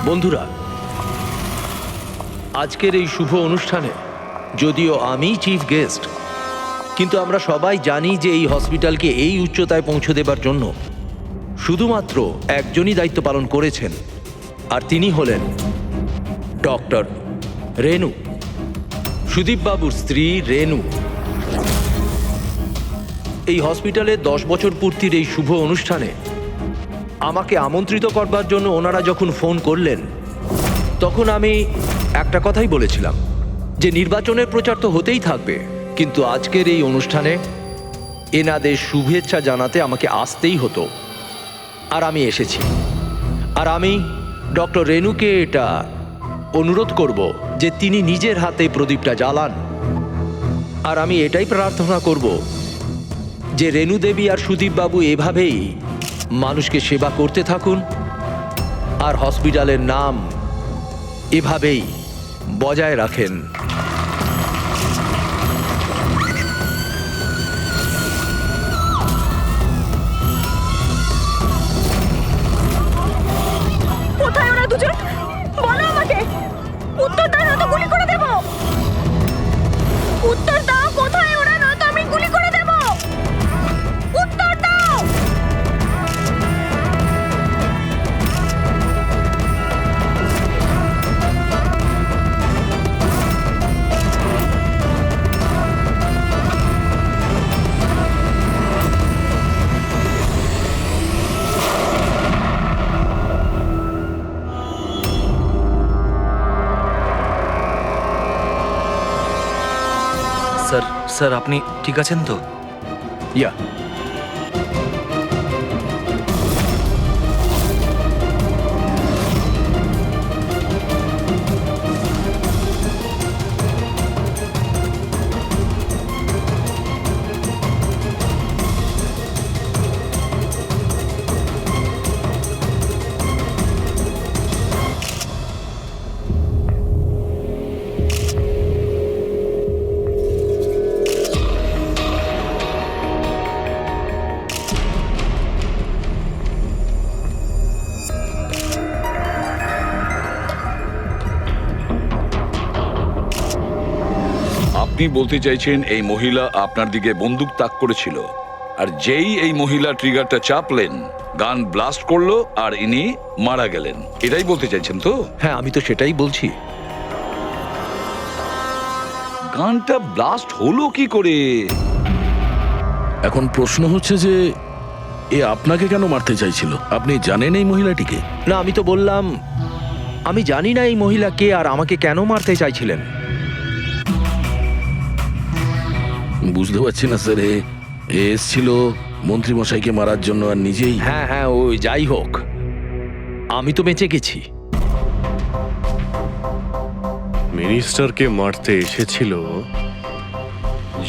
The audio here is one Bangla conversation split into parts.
বন্ধুরা, আজকের এই শুভ অনুষ্ঠানে যদিও আমি চিফ গেস্ট, কিন্তু আমরা সবাই জানি যে এই হসপিটালকে এই উচ্চতায় পৌঁছে দেবার জন্য শুধুমাত্র একজনই দায়িত্ব পালন করেছেন, আর তিনি হলেন ডক্টর রেনু, সুদীপ বাবুর স্ত্রী রেনু। এই হসপিটালে 10 বছর পূর্তির এই শুভ অনুষ্ঠানে আমাকে আমন্ত্রিত করবার জন্য ওনারা যখন ফোন করলেন, তখন আমি একটা কথাই বলেছিলাম যে নির্বাচনের প্রচার তো হতেই থাকবে, কিন্তু আজকের এই অনুষ্ঠানে এনাদের শুভেচ্ছা জানাতে আমাকে আসতেই হতো। আর আমি এসেছি। আর আমি ডক্টর রেনুকে এটা অনুরোধ করব যে তিনি নিজের হাতে প্রদীপটা জ্বালান। আর আমি এটাই প্রার্থনা করব যে রেনু দেবী আর সুদীপ বাবু এভাবেই মানুষকে সেবা করতে থাকুন, আর হসপিটালের নাম এভাবেই বজায় রাখেন। কোথায় ওরা দুজন? বলো আমাকে। উত্তর দাও, নয়তো গুলি করে দেব। উত্তর দাও, কোথায় ওরা, নয়তো আমি গুলি করে দেব। উত্তর দাও। স্যার আপনি ঠিক আছেন তো? ইয়া, আপনি বলতে চাইছেন এই মহিলা আপনার দিকে বন্দুক তাক করেছিল, আর যেই এই মহিলা ট্রিগারটা চাপলেন, গান ব্লাস্ট করলো আর ইনি মারা গেলেন, এটাই বলতে চাইছেন তো? হ্যাঁ, আমি তো সেটাই বলছি। গানটা ব্লাস্ট হলো কি করে? এখন প্রশ্ন হচ্ছে যে এ আপনাকে কেন মারতে চাইছিল? আপনি জানেন এই মহিলাটিকে? না, আমি তো বললাম আমি জানি না এই মহিলা কে আর আমাকে কেন মারতে চাইছিলেন। বুঝতে পারছি না স্যার। এ এসছিল মন্ত্রী মশাইকে মারার জন্য আর নিজেই। হ্যাঁ হ্যাঁ, ওই যাই হোক, আমি তো বেঁচে গেছি। মিনিস্টারকে মারতে এসেছিল,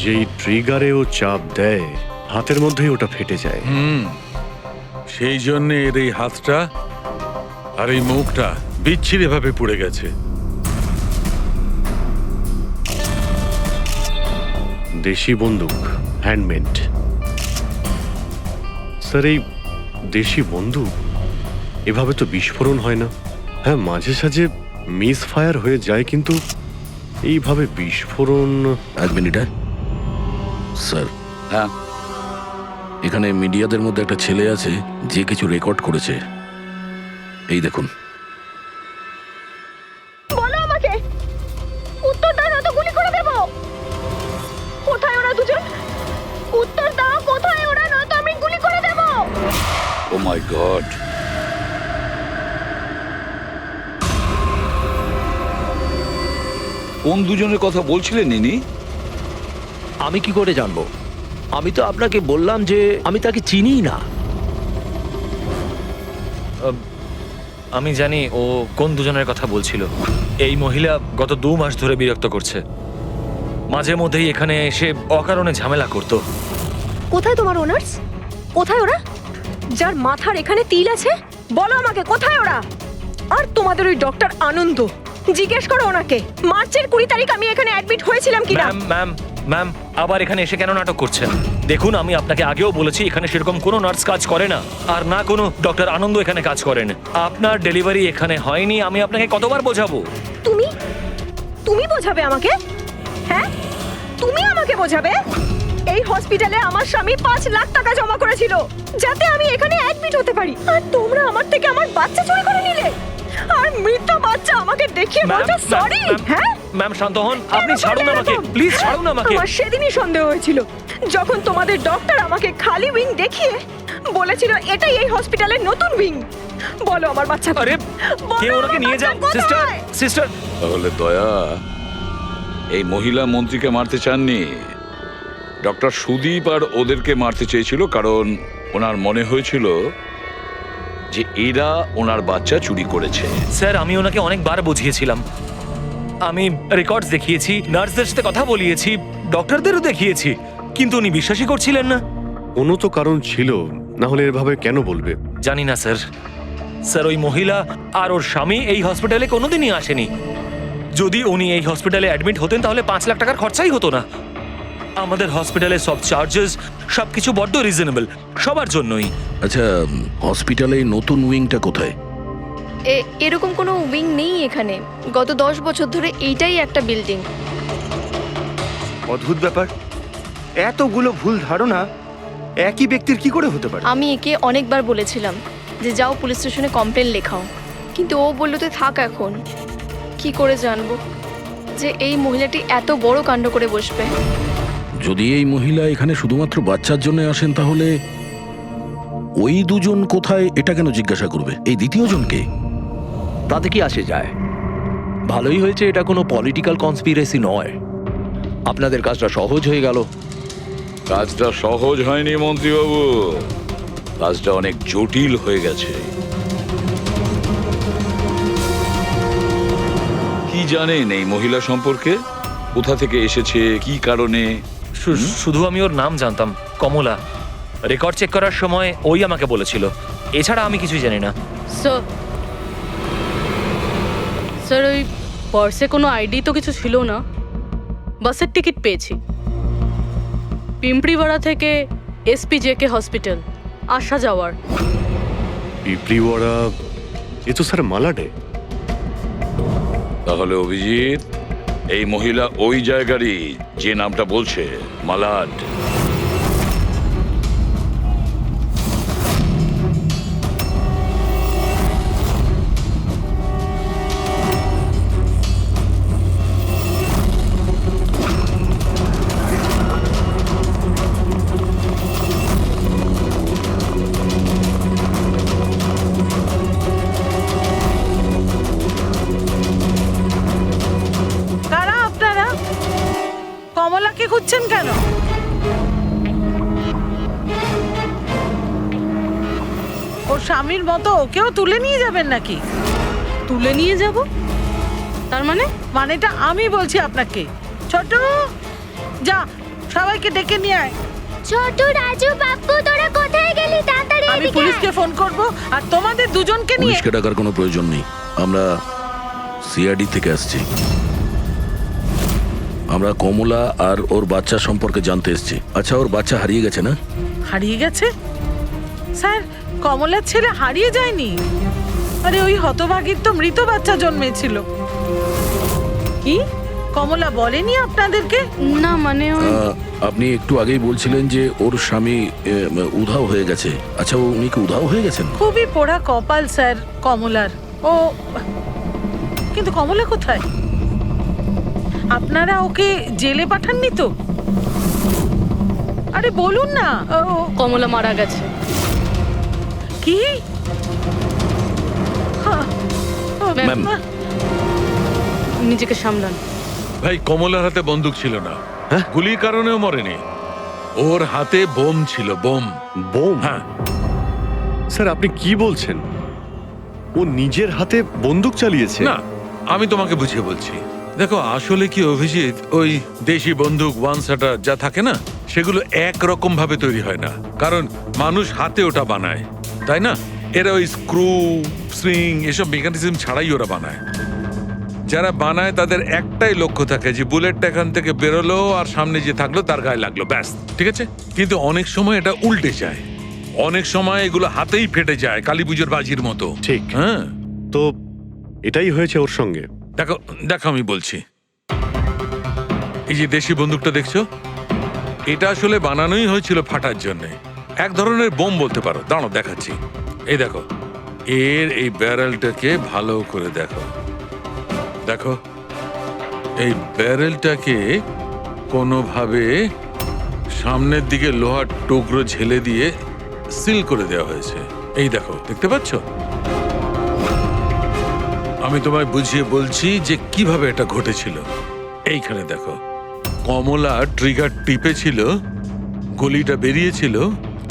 যেই ট্রিগারে ও চাপ দেয় হাতের মধ্যেই ওটা ফেটে যায়। সেই জন্য এর এই হাতটা আর এই মুখটা বিচ্ছিরি ভাবে পুড়ে গেছে। দেশি বন্দুক, হ্যান্ডমেড। স্যার, এই দেশি বন্দুক এভাবে তো বিস্ফোরণ হয় না। হ্যাঁ, মাঝে সাঝে মিস ফায়ার হয়ে যায়, কিন্তু এইভাবে বিস্ফোরণ। এক মিনিট। স্যার, হ্যাঁ, এখানে মিডিয়াদের মধ্যে একটা ছেলে আছে যে কিছু রেকর্ড করেছে। এই দেখুন। বলো আমাকে। উত্তর দাও, নয়তো গুলি করে দেব। কোথায় ওরা দুজন? উত্তর দাও, কোথায় ওরা, নয়তো আমি গুলি করে দেব। ও মাই গড। কোন দুজনের কথা বলছিলেন ইনি? আমি কি করে জানবো? আমি তো আপনাকে বললাম যে আমি তাকে চিনি না। আমি জানি ও কোন দুজনের কথা বলছিল। এই মহিলা গত 2 মাস ধরে বিরক্ত করছে। মাঝে মধ্যেই এখানে এসে অকারণে ঝামেলা করতো। কোথায় তোমার ওনার্স? কোথায় ওরা, যার মাথার এখানে তিল আছে? বলো আমাকে, কোথায় ওরা? আর তোমাদের ওই ডক্টর আনন্দ, জিজ্ঞেস করো ওনাকে মার্চের 20 তারিখ আমি এখানে অ্যাডমিট হয়েছিলাম কিনা। ম্যাম ম্যাম ম্যাম আবার এখানে এসে কেন নাটক করছেন? দেখুন, আমি আপনাকে আগেও বলেছি এখানে সেরকম কোনো নার্স কাজ করে না, আর না কোনো ডক্টর আনন্দ এখানে কাজ করেন। আপনার ডেলিভারি এখানে হয়নি, আমি আপনাকে কতবার বোঝাবো? তুমি তুমি বোঝাবে আমাকে? হ্যাঁ, তুমি আমাকে বোঝাবে? এই হসপিটালে আমার স্বামী 5 লাখ টাকা জমা করেছিল যাতে আমি এখানে অ্যাডমিট হতে পারি, আর তোমরা আমার থেকে আমার বাচ্চা চুরি করে নিলে, আর মৃত বাচ্চা আমাকে দেখিয়ে বলছো সরি। হ্যাঁ ম্যাম শান্ত হন, আপনি ছাড়ুন আমাকে, প্লিজ ছাড়ুন আমাকে। আমার সেদিনই সন্দেহ হয়েছিল যখন তোমাদের ডক্টর আমাকে খালি উইং দেখিয়ে বলেছিল এটাই এই হসপিটালের নতুন উইং। বলো আমার বাচ্চা কোথায়? আরে বলো কে ওনাকে আমার নিয়ে বাচ্চা যান। সিস্টার, কোথায়? সিস্টার। তাহলে দয়া এই মহিলা মন্ত্রীকে মারতে চাননি, ডক্টর সুদীপ আর ওদেরকে মারতে চেয়েছিল, কারণ ওনার মনে হয়েছিল যে এরা ওনার বাচ্চা চুরি করেছে। স্যার, আমি ওনাকে অনেকবার বুঝিয়েছিলাম, আমি রেকর্ডস দেখিয়েছি, নার্সদের সাথে কথা বলিয়েছি, ডক্টরদেরও দেখিয়েছি, কিন্তু উনি বিশ্বাসই করছিলেন না। কোনো তো কারণ ছিল, না হলে এভাবে কেন বলবে? জানি না স্যার। স্যার, ওই মহিলা আর ওর স্বামী এই হসপিটালে কোনোদিনই আসেনি। যদি উনি এই হসপিটালে অ্যাডমিট হতেন তাহলে 5 লাখ টাকার খরচাই হতো না। আমাদের হসপিটালে সব চার্জেস সবকিছু বড্ড রিজনেবল সবার জন্যই। আচ্ছা, হসপিটালে এই নতুন উইংটা কোথায়? এরকম কোনো উইং নেই এখানে। গত 10 বছর ধরে এইটাই একটা বিল্ডিং। অদ্ভুত ব্যাপার, এতগুলো ভুল ধারণা একই ব্যক্তির কি করে হতে পারে? আমি একে অনেকবার বলেছিলাম যে যাও পুলিশ স্টেশনে কমপ্লেন লেখাও, কিন্তু ও বলল তুই থাক। এখন কি করে জানবো যে এই মহিলাটি এত বড় কাণ্ড করে বসবে? যদি এই মহিলা এখানে শুধুমাত্র বাচ্চার জন্য আসেন, তাহলে ওই দুজন কোথায় এটা কেন জিজ্ঞাসা করবে? এই দ্বিতীয় জনকে? তাতে কি আসে যায়? ভালোই হয়েছে এটা কোনো পলিটিক্যাল কনস্পিরেসি নয়, আপনাদের কাজটা সহজ হয়ে গেল। কাজটা সহজ হয়নি মন্ত্রীবাবু, কাজটা অনেক জটিল হয়ে গেছে। কি জানেন এই মহিলা সম্পর্কে? কোথা থেকে এসেছে, কি কারণে? শুধু আমি ওর নাম জানতাম, কমলা। রেকর্ড চেক করার সময় ওই আমাকে বলেছিল, এছাড়া আমি কিছুই জানি না। স্যার, ওই পার্সে কোনো আইডি তো কিছু ছিল না। বাসের টিকিট পেয়েছি, পিম্পড়িওয়াড়া থেকে SPJK হসপিটাল আসা যাওয়ার। পিঁপড়িওয়াড়া? এ তো স্যার মালাডে। তাহলে অভিজিৎ, এই মহিলা ওই জায়গারই যে নামটা বলছে, মালাড। কারা আপনারা? কমলাকে খুঁজছেন কেন? ওর স্বামীর মতো ওকেও তুলে নিয়ে যাবেন নাকি? তুলে নিয়ে যাব? তার মানে? মানেটা আমি বলছি আপনাকে। ছোট, যা সবাইকে ডেকে নিয়ে আয়। ছোট, রাজু, বাপ্পু, তোরা কোথায় গেলি? তাড়াতাড়ি আমি পুলিশকে ফোন করব, আর তোমাদের দুজনকে নিয়ে। পুলিশকে ডাকার কোনো প্রয়োজন নেই, আমরা CID থেকে আসছি। আমরা কমলা আর ওর বাচ্চা সম্পর্কে জানতে এসেছি। আচ্ছা, ওর বাচ্চা হারিয়ে গেছে না? হারিয়ে গেছে? স্যার, কমলার ছেলে হারিয়ে যায়নি। আরে ওই হতভাগীর তো মৃত বাচ্চা জন্মেছিল। কি কমলা বলেনি আপনাদেরকে? না, মানে আপনি একটু আগেই বলছিলেন যে ওর স্বামী উধাও হয়ে গেছে। আচ্ছা, উনি কি উধাও হয়ে গেছেন? খুবই পোড়া কপাল স্যার কমলার। ও কিন্তু কমলা কোথায়? আপনারা ওকে জেলে পাঠাননি তো? আরে বলুন না। কমলা মারা গেছে। কি? ম্যাম, নিজেকে সামলান। ভাই, কমলার হাতে বন্দুক ছিল না, গুলির কারণেও মরেনি। ওর হাতে বোম ছিল, বোম। বোম? হ্যাঁ। স্যার, আপনি কি বলছেন? ও নিজের হাতে বন্দুক চালিয়েছে? না, আমি তোমাকে বুঝিয়ে বলছি। দেখো, আসলে কি অভিজিৎ, ওই দেশি বন্দুক ওয়ান শাটার যা থাকে না, সেগুলো একরকম ভাবে তৈরি হয় না, কারণ মানুষ হাতে ওটা বানায়, তাই না? এরা ওই স্ক্রু, স্প্রিং এসব মেকানিজম ছাড়াই ওরা বানায়। যারা বানায় তাদের একটাই লক্ষ্য থাকে যে বুলেটটা এখান থেকে বেরোলো আর সামনে যে থাকলো তার গায়ে লাগলো, ব্যাস, ঠিক আছে? কিন্তু অনেক সময় এটা উল্টে যায়, অনেক সময় এগুলো হাতেই ফেটে যায়, কালী পুজোর বাজির মতো। ঠিক। হ্যাঁ, তো এটাই হয়েছে ওর সঙ্গে। দেখো দেখো আমি বলছি, এই যে দেশি বন্দুকটা দেখছো, এটা আসলে বানানোই হয়েছিল ফাটার জন্য, এক ধরনের বোম বলতে পারো। দাঁড়াও দেখাচ্ছি, এই দেখো, এর এই ব্যারেলটাকে ভালো করে দেখো, দেখো এই ব্যারেলটাকে কোনোভাবে সামনের দিকে লোহার টুকরো ঝেলে দিয়ে সিল করে দেওয়া হয়েছে। এই দেখো, দেখতে পাচ্ছ? আমি তোমায় বুঝিয়ে বলছি যে কিভাবে এটা ঘটেছিল। এইখানে দেখো, কমলা ট্রিগার টিপেছিল, গুলিটা বেরিয়েছিল,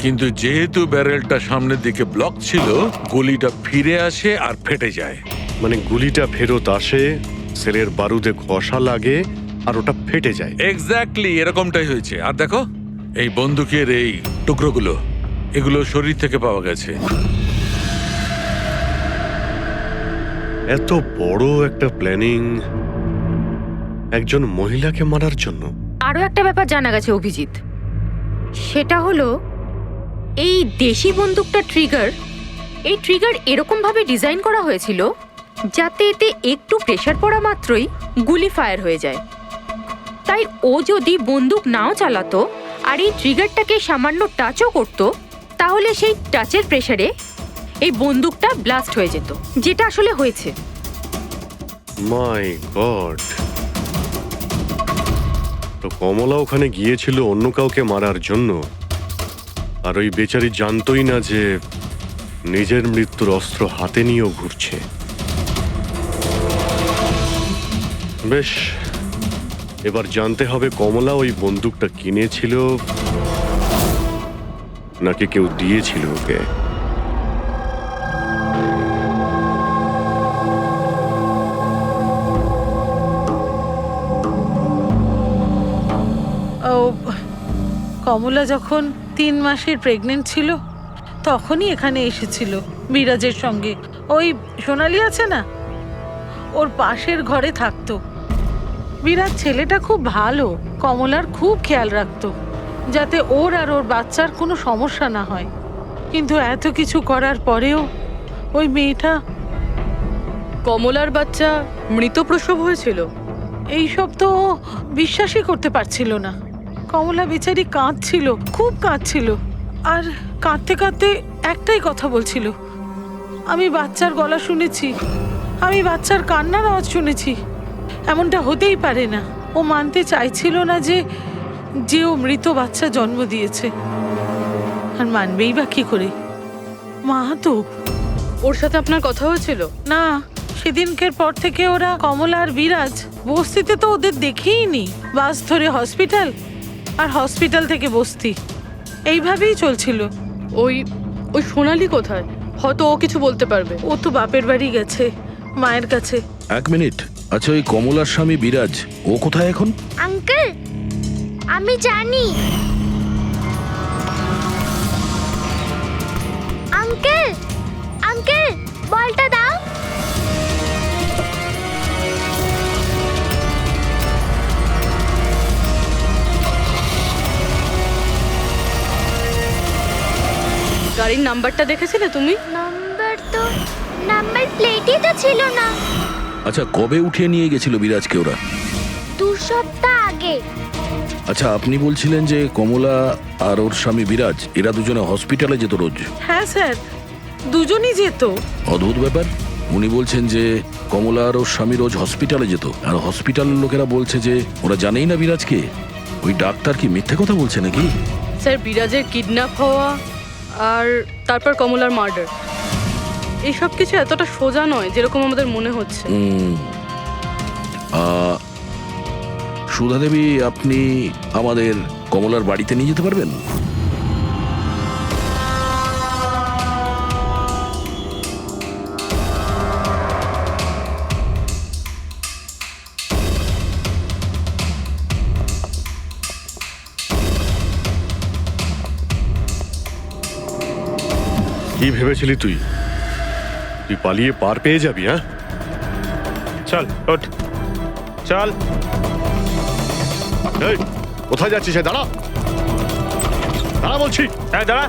কিন্তু যেহেতু ব্যারেলটা সামনের দিকে ব্লক ছিল, গুলিটা ফিরে আসে আর ফেটে যায়। মানে গুলিটা ফেরত আসে, সেলের বারুদে ঘষা লাগে আর ওটা ফেটে যায়। এক্স্যাক্টলি এরকমটাই হয়েছে। আর দেখো এই বন্দুকের এই টুকরোগুলো, এগুলো শরীর থেকে পাওয়া গেছে। এত বড় একটা প্ল্যানিং একজন মহিলাকে মারার জন্য। আরও একটা ব্যাপার জানা গেছে অভিজিৎ, সেটা হলো এই দেশি বন্দুকটা এই ট্রিগার এরকমভাবে ডিজাইন করা হয়েছিল যাতে এতে একটু প্রেসার পড়া মাত্রই গুলি ফায়ার হয়ে যায়। তাই ও যদি বন্দুক নাও চালাতো আর এই ট্রিগারটাকে সামান্য টাচও করতো, তাহলে সেই টাচের প্রেসারে এই বন্দুকটা ব্লাস্ট হয়ে যেত, যেটা আসলে হয়েছে। মাই গড! তো কমলা ওখানে গিয়েছিল অন্য কাউকে মারার জন্য, আর ওই বেচারি জানতোই না যে নিজের মৃত্যুর অস্ত্র হাতে নিয়েও ঘুরছে। বেশ, এবার জানতে হবে কমলা ওই বন্দুকটা কিনেছিল নাকি কেউ দিয়েছিল ওকে। ও, কমলা যখন 3 মাসের প্রেগনেন্ট ছিল তখনই এখানে এসেছিল বিরাজের সঙ্গে। ওই সোনালি আছে না, ওর পাশের ঘরে থাকতো। বিরাজ ছেলেটা খুব ভালো, কমলার খুব খেয়াল রাখতো যাতে ওর আর ওর বাচ্চার কোনো সমস্যা না হয়। কিন্তু এত কিছু করার পরেও ওই মেয়েটা। কমলার বাচ্চা মৃত প্রসব হয়েছিল? এইসব তো ও বিশ্বাসই করতে পারছিল না। কমলা বেচারি কাঁদছিল, খুব কাঁদছিল, আর কাঁদতে কাঁদতে একটাই কথা বলছিল, আমি বাচ্চার গলা শুনেছি, আমি বাচ্চার কান্নার আওয়াজ শুনেছি, এমনটা হতেই পারে না। ও মানতে চাইছিল না যে ও মৃত বাচ্চা জন্ম দিয়েছে, আর মানবেই বা কি করে? মা তো। ওর সাথে আপনার কথা হয়েছিল? না, সেদিনকের পর থেকে ওরা, কমলা আর বিরাজ, বস্তিতে তো ওদের দেখেই নি। বাস ধরে হসপিটাল, আর হসপিটাল থেকে বস্তি, এইভাবেই চলছিল। ওই সোনালি কোথায়? হয়তো ও কিছু বলতে পারবে। ও তো বাপের বাড়ি গেছে, মায়ের কাছে। এক মিনিট, আচ্ছা ওই কমলার স্বামী বিরাজ, ও কোথায় এখন? আঙ্কেল, আমি জানি। আঙ্কেল, আঙ্কেল, বলটা দাও। গাড়ির নাম্বারটা দেখেছিলে তুমি? নাম্বার প্লেটই তো ছিল না। আচ্ছা, কবে উঠিয়ে নিয়ে গেছিল বিরাজকে ওরা? 2 সপ্তাহ আগে। আচ্ছা, আপনি বলছিলেন যে কমলা আর ওর স্বামী বিরাজ এরা দুজনে হসপিটালে যেত রোজ? হ্যাঁ স্যার, দুজনই যেত। অদ্ভুত ব্যাপার। উনি বলছেন যে কমলা আর ওর স্বামী রোজ হসপিটালে যেত, আর হসপিটালের লোকেরা বলছে যে ওরা জানেই না বিরাজকে। ওই ডাক্তার কি মিথ্যে কথা বলছে নাকি? স্যার, বিরাজের কিডন্যাপ হওয়া আর তারপর কমলার মার্ডার, এইসব কিছু এতটা সোজা নয় যেরকম আমাদের মনে হচ্ছে। সুধা দেবী, আপনি আমাদের কমলার বাড়িতে নিয়ে যেতে পারবেন? কি ভেবেছিলি তুই? তুই পালিয়ে পার পেয়ে যাবি? হ্যাঁ, চল ওঠ চল। এই কোথায় যাচ্ছিস? দাঁড়া দাঁড়া বলছি। হ্যাঁ দাঁড়া।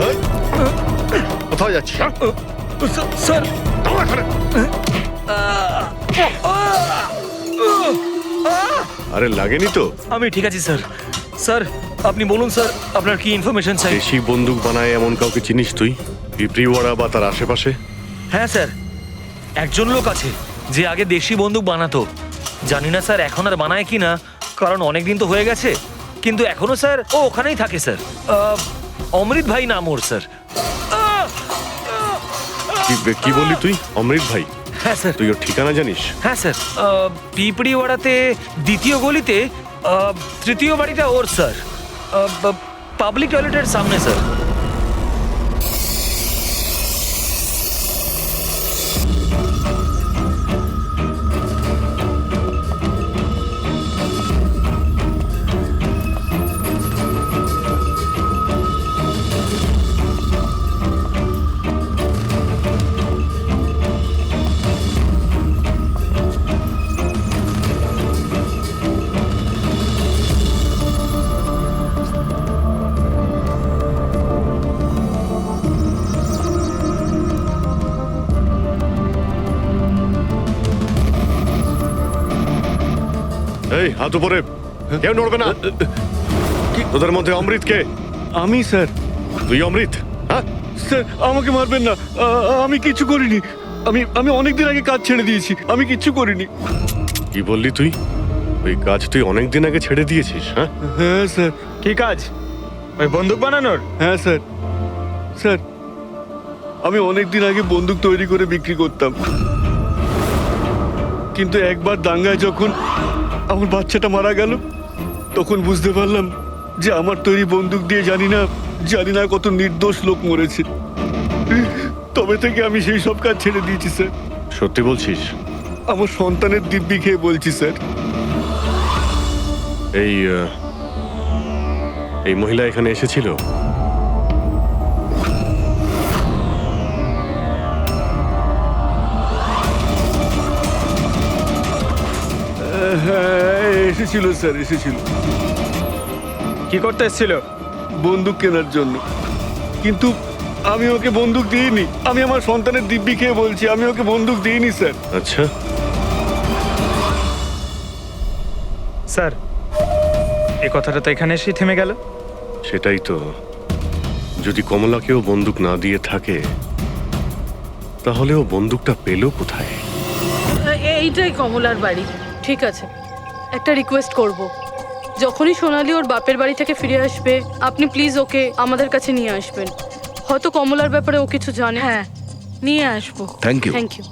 এই, কোথায় যাচ্ছিস? স্যার দাঁড়া এখানে। আরে লাগেনি তো? আমি ঠিক আছি স্যার। স্যার আপনি বলুন স্যার, আপনার কি ইনফরমেশন চাই? দেশি বন্দুক বানায় এমন কাউকে চিনিস তুই? পিঁপড়িওয়াড়া বা তার আশেপাশে? হ্যাঁ স্যার, একজন লোক আছে যে আগে দেশি বন্দুক বানাতো। জানি না স্যার এখন আর বানায় কি না, কারণ অনেক দিন তো হয়ে গেছে। কিন্তু এখনো স্যার ও ওখানেই থাকে স্যার। অমৃত ভাই নাম ওর স্যার। কি বললি তুই? অমৃত ভাই? হ্যাঁ স্যার। তুই ওর ঠিকানা জানিস? হ্যাঁ স্যার, পিঁপড়িওয়াড়াতে দ্বিতীয় গলিতে তৃতীয় বাড়িটা ওর স্যার। পাবলিক টয়লেটের সামনে স্যার। এই হাত উপরে, কেউ নড়বে না। তোদের মধ্যে অমৃত কে? আমি স্যার। তুই অমৃত? হ্যাঁ স্যার আমাকে মারবেন না, আমি কিছু করিনি। আমি অনেকদিন আগে কাজ ছেড়ে দিয়েছি, আমি কিচ্ছু করিনি। কি বললি তুই? ওই কাজ তুই অনেকদিন আগে ছেড়ে দিয়েছিস? হ্যাঁ হ্যাঁ স্যার। কি কাজ? ওই বন্দুক বানানোর? হ্যাঁ স্যার। স্যার আমি অনেকদিন আগে বন্দুক তৈরি করে বিক্রি করতাম, কিন্তু একবার দাঙ্গায় যখন আমার বাচ্চাটা মারা গেল, তখন বুঝতে পারলাম যে আমার তৈরি বন্দুক দিয়ে জানি না কত নির্দোষ লোক মরেছে। তবে থেকে আমি সেই সব কাজ ছেড়ে দিয়েছি স্যার। সত্যি বলছিস? আমার সন্তানের দিব্যি খেয়ে বলছি স্যার। এই মহিলা এখানে এসেছিল? হ্যাঁ এসেছিল স্যার, এসেছিল। কি করতে এসেছিল? বন্দুক কেনার জন্য, কিন্তু আমি ওকে বন্দুক দিইনি। আমি আমার সন্তানের দিব্যি খেয়ে বলছি, আমি ওকে বন্দুক দিইনি স্যার। আচ্ছা, স্যার এই কথাটা তো এখানে এসেই থেমে গেল। সেটাই তো। যদি কমলাকেও বন্দুক না দিয়ে থাকে, তাহলে ও বন্দুকটা পেল কোথায়? এইটাই কমলার বাড়ি। ঠিক আছে, একটা রিকোয়েস্ট করব। যখনই সোনালি ওর বাপের বাড়ি থেকে ফিরে আসবে, আপনি প্লিজ ওকে আমাদের কাছে নিয়ে আসবেন। হয়তো কমলার ব্যাপারে ও কিছু জানে। হ্যাঁ নিয়ে আসবো। Thank you. Thank you.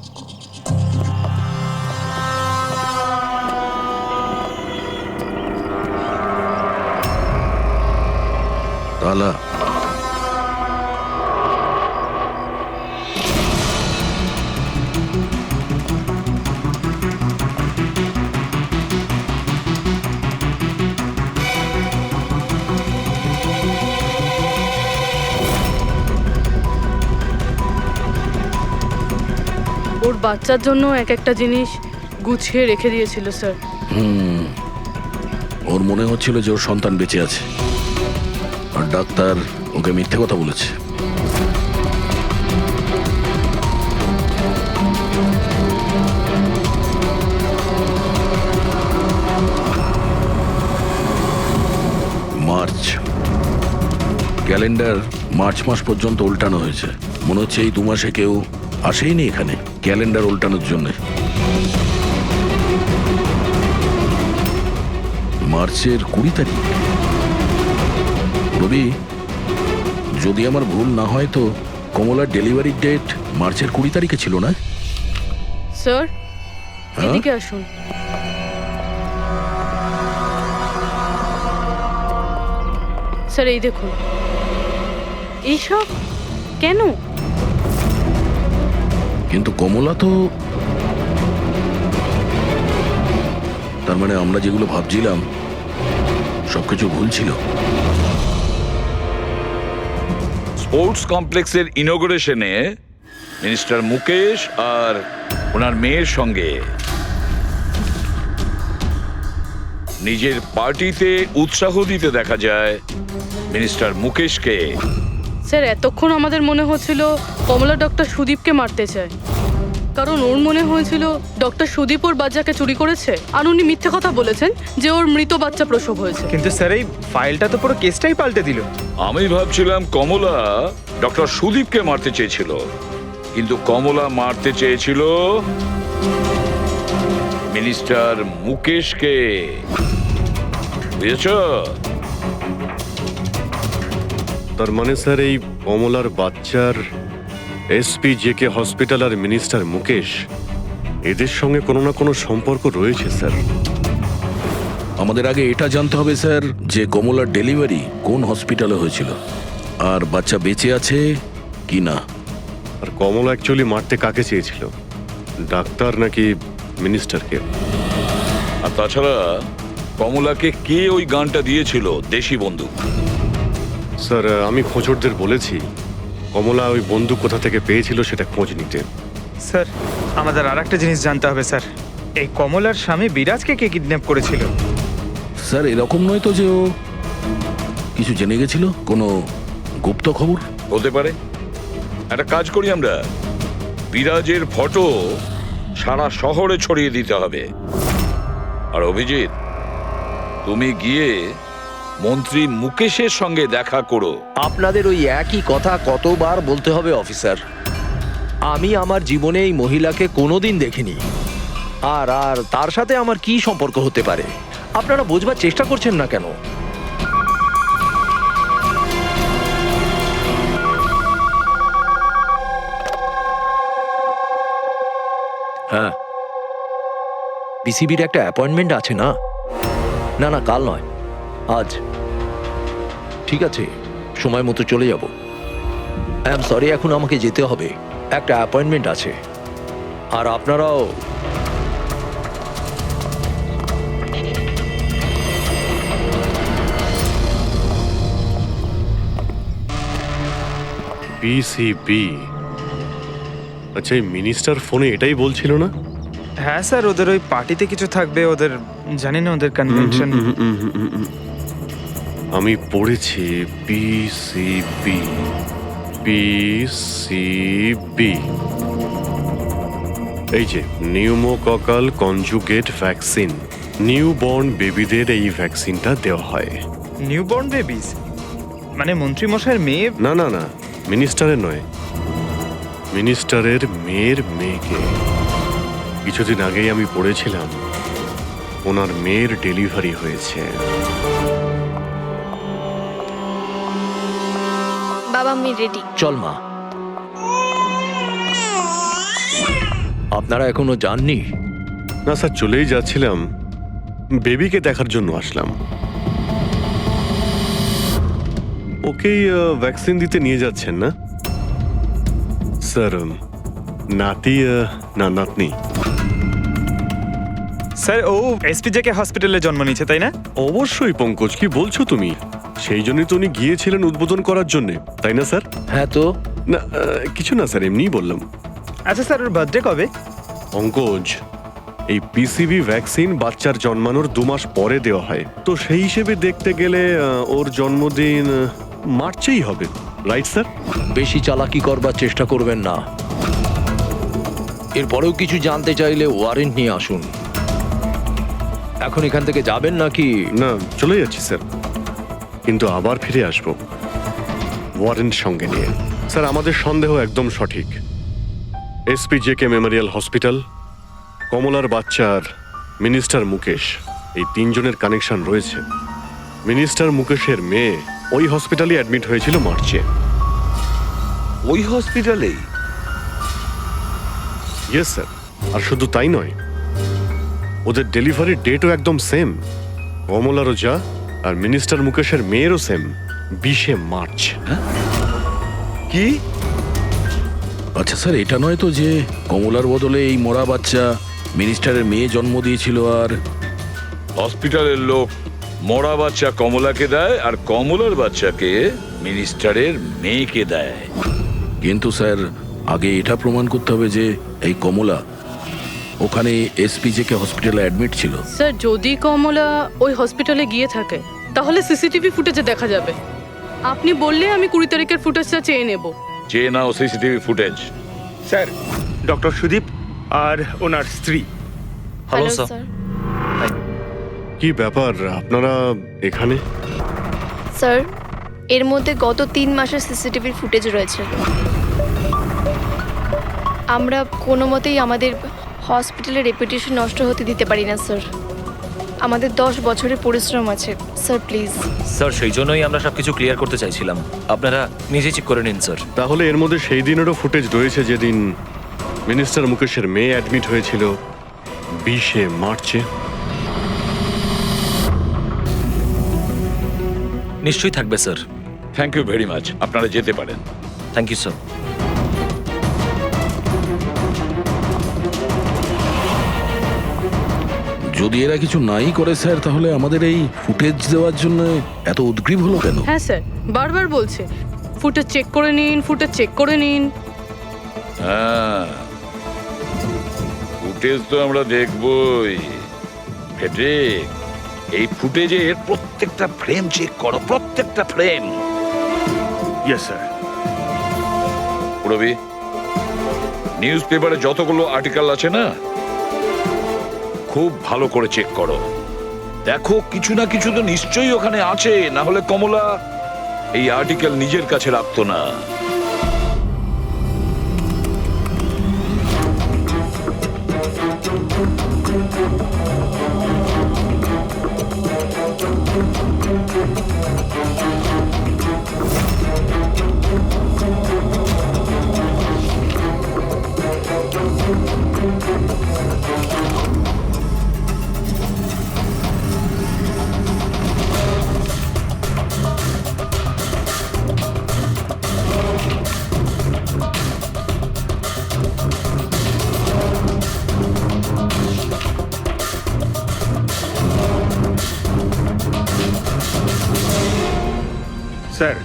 তালা ওর বাচ্চার জন্য এক একটা জিনিস গুছিয়ে রেখে দিয়েছিল স্যার। ওর মনে হচ্ছিল যে ওর সন্তান বেঁচে আছে, আর ডাক্তার ওকে মিথ্যে কথা বলেছে। মার্চ ক্যালেন্ডার মার্চ মাস পর্যন্ত উল্টানো হয়েছে। মনে হচ্ছে এই 2 মাসে কেউ আসেইনি এখানে ক্যালেন্ডার উল্টানোর জন্য। মার্চের 20 তারিখ। রবি, যদি আমার ভুল না হয় তো কমলার ডেলিভারি ডেট মার্চের 20 তারিখে ছিল না? স্যার হ্যাঁ? এদিকে আসুন। স্যার এই দেখুন, এইসব কেন? কিন্তু কমলা তো, তার মানে আমরা যেগুলো ভাবছিলাম সবকিছু ভুল ছিল। স্পোর্টস কমপ্লেক্সের ইনোগ্রেশনে মিনিস্টার মুকেশ আর ওনার মেয়ের সঙ্গে নিজের পার্টিতে উৎসাহ দিতে দেখা যায় মিনিস্টার মুকেশকে। স্যার এতক্ষণ আমাদের মনে হচ্ছিল কমলা ডক্টর সুদীপকে মারতে চায়, কারণ ওর মনে হয়েছিল ডক্টর সুদীপ ওর বাচ্চাকে চুরি করেছে, আর উনি মিথ্যে কথা বলেছেন যে ওর মৃত বাচ্চা প্রসব হয়েছে। কিন্তু স্যার এই ফাইলটা তো পুরো কেসটাই পাল্টে দিল। আমি ভাবছিলাম কমলা ডক্টর সুদীপকে মারতে চেয়েছিল, কিন্তু কমলা মারতে চেয়েছিল মিনিস্টার মুকেশকে। বুঝেছ? তার মানে স্যার এই কমলার বাচ্চার এসপি জেকে হসপিটাল আর মিনিস্টার মুকেশ এদের সঙ্গে কোনো না কোনো সম্পর্ক রয়েছে স্যার। আমাদের আগে এটা জানতে হবে স্যার যে কমলার ডেলিভারি কোন হসপিটালে হয়েছিল আর বাচ্চা বেঁচে আছে কি না। আর কমলা অ্যাকচুয়ালি মারতে কাকে চেয়েছিল, ডাক্তার নাকি মিনিস্টারকে? আর তাছাড়া কমলাকে কে ওই গানটা দিয়েছিল, দেশি বন্দুক? স্যার আমি খোঁজরদের বলেছি কমলা ওই বন্দুক কোথা থেকে পেয়েছিল সেটা খোঁজ নিতে। স্যার আমাদের আর একটা জিনিস জানতে হবে স্যার, এই কমলার স্বামী বিরাজকে কে কিডন্যাপ করেছিল? স্যার এরকম নয় তো যে ও কিছু জেনে গেছিল, কোনো গুপ্ত খবর? হতে পারে। একটা কাজ করি আমরা, বিরাজের ফটো সারা শহরে ছড়িয়ে দিতে হবে। আর অভিজিৎ, তুমি গিয়ে মন্ত্রী মুকেশের সঙ্গে দেখা করো। আপনাদের ওই একই কথা কতবার বলতে হবে অফিসার? আমি আমার জীবনে এই মহিলাকে কোনোদিন দেখিনি, আর আর তার সাথে আমার কি সম্পর্ক হতে পারে? আপনারা বোঝবার চেষ্টা করছেন না কেন? হ্যাঁ, বিসিবির একটা অ্যাপয়েন্টমেন্ট আছে না? না না, কাল নয়, আজ। ঠিক আছে, সময় মতো চলে যাব। আই এম সরি, এখন আমাকে যেতে হবে, একটা অ্যাপয়েন্টমেন্ট আছে। আর আপনারাও। বিসিবি, আচ্ছা এই মিনিস্টার ফোনে এটাই বলছিল না? হ্যাঁ স্যার, ওদের ওই পার্টিতে কিছু থাকবে, ওদের জানি না ওদের কনভেনশন। আমি পড়েছি বিসিবি, বিসিবি, এই যে নিউমোককাল কনজুগেট ভ্যাকসিন, নিউবর্ন বেবিদের এই ভ্যাকসিনটা দেওয়া হয়। নিউবর্ন বেবিস মানে মন্ত্রী মশাইয়ের মেয়ে? না না না, মিনিস্টারের নয়, মিনিস্টারের মেয়ের মেয়েকে। কিছুদিন আগেই আমি পড়েছিলাম ওনার মেয়ের ডেলিভারি হয়েছে। বাবা আমি রেডি। চল মা। আপনারা এখনো যাননি? না স্যার, চলেই যাচ্ছিলাম, বেবিকে দেখার জন্য আসলাম। ওকেই ভ্যাকসিন দিতে নিয়ে যাচ্ছেন না স্যার? নাতি না নাতনি? স্যার ও এসপিজেকে হসপিটালে জন্ম নিয়েছে, তাই না? অবশ্যই পঙ্কজ, কি বলছো তুমি? সেই জন্যই তো উনি গিয়েছিলেন উদ্বোধন করার জন্য, তাই না স্যার? হ্যাঁ তো। না কিছু না স্যার, এমনিই বললাম। আচ্ছা স্যার, ওর বার্থডে কবে? পঙ্কজ, এই পিসিবি ভ্যাকসিন বাচ্চার জন্মানোর 2 মাস পরে দেওয়া হয়, তো সেই হিসেবে দেখতে গেলে ওর জন্মদিন মার্চেই হবে, রাইট স্যার? বেশি চালাকি করবার চেষ্টা করবেন না। এরপরেও কিছু জানতে চাইলে ওয়ারেন্ট নিয়ে আসুন। এখন এখান থেকে যাবেন নাকি? না, চলে যাচ্ছি স্যার, কিন্তু আবার ফিরে আসবো ওয়ারেন্ট সঙ্গে নিয়ে। স্যার আমাদের সন্দেহ একদম সঠিক। এসপি জেকে মেমোরিয়াল হসপিটাল, কমলার বাচ্চার মিনিস্টার মুকেশ, এই 3 জনের কানেকশন রয়েছে। মিনিস্টার মুকেশের মেয়ে ওই হসপিটালে অ্যাডমিট হয়েছিল মার্চে। ওই হসপিটালেই? ইয়েস স্যার, আর শুধু তাই নয়, ওদের ডেলিভারির ডেটও একদম সেম। কমলারও যা আর মিনিস্টার মুকেশের মেয়েরও সেম, 20শে মার্চ। কি? আচ্ছা স্যার, এটা নয় তো যে কমলার বদলে এই মরা বাচ্চা মিনিস্টারের মেয়ে জন্ম দিয়েছিল, আর হসপিটালের লোক মরা বাচ্চা কমলাকে দেয় আর কমলার বাচ্চাকে মিনিস্টারের মেয়েকে দেয়? কিন্তু স্যার আগে এটা প্রমাণ করতে হবে যে এই কমলা ওখানে এসপিজেকে হসপিটালে অ্যাডমিট ছিল। স্যার যদি কমলা ওই হসপিটালে গিয়ে থাকে তাহলে সিসিটিভি ফুটেজে দেখা যাবে। আপনি বললে আমি 20 তারিখের ফুটেজটা চেয়ে নেব। চেয়ে নাও CCTV footage. Sir doctor Sudip আর ওনার স্ত্রী। Hello hello sir. স্যার। কি ব্যাপার আপনারা এখানে? স্যার এর মধ্যে গত 3 মাসের সিসিটিভির ফুটেজ রয়েছে। আমরা কোনো মতেই আমাদের হসপিটালের রেপুটেশন নষ্ট হতে দিতে পারি না স্যার। আমাদের 10 বছরের পরিশ্রম আছে স্যার, প্লিজ। স্যার সেই জন্যই আমরা সবকিছু ক্লিয়ার করতে চাইছিলাম, আপনারা নিজে চেক করে নিন স্যার। তাহলে এর মধ্যে সেই দিনেরও ফুটেজ রয়েছে যেদিন মিনিস্টার মুকেশের মেয়ে অ্যাডমিট হয়েছিল 20শে মার্চে। নিশ্চয়ই থাকবে sir. Thank you very much, আপনারা যেতে পারেন। Thank you sir. যদি এরা কিছু নাই করে স্যার, তাহলে আমাদের এই ফুটেজ দেওয়ার জন্য এত উদ্গ্রীব হলো কেন? হ্যাঁ স্যার, বারবার বলছে ফুটেজ চেক করে নিন, ফুটেজ চেক করে নিন। হ্যাঁ, ফুটেজ তো আমরা দেখবই। ফেডরিক, এই ফুটেজের প্রত্যেকটা ফ্রেম চেক করো, প্রত্যেকটা frame. Yes sir. Robi, news পেপারে যতগুলো আর্টিকেল আছে না, খুব ভালো করে চেক করো। দেখো কিছু না কিছু তো নিশ্চয়ই ওখানে আছে, না হলে কমলা এই আর্টিকেল নিজের কাছে রাখতো না। স্যার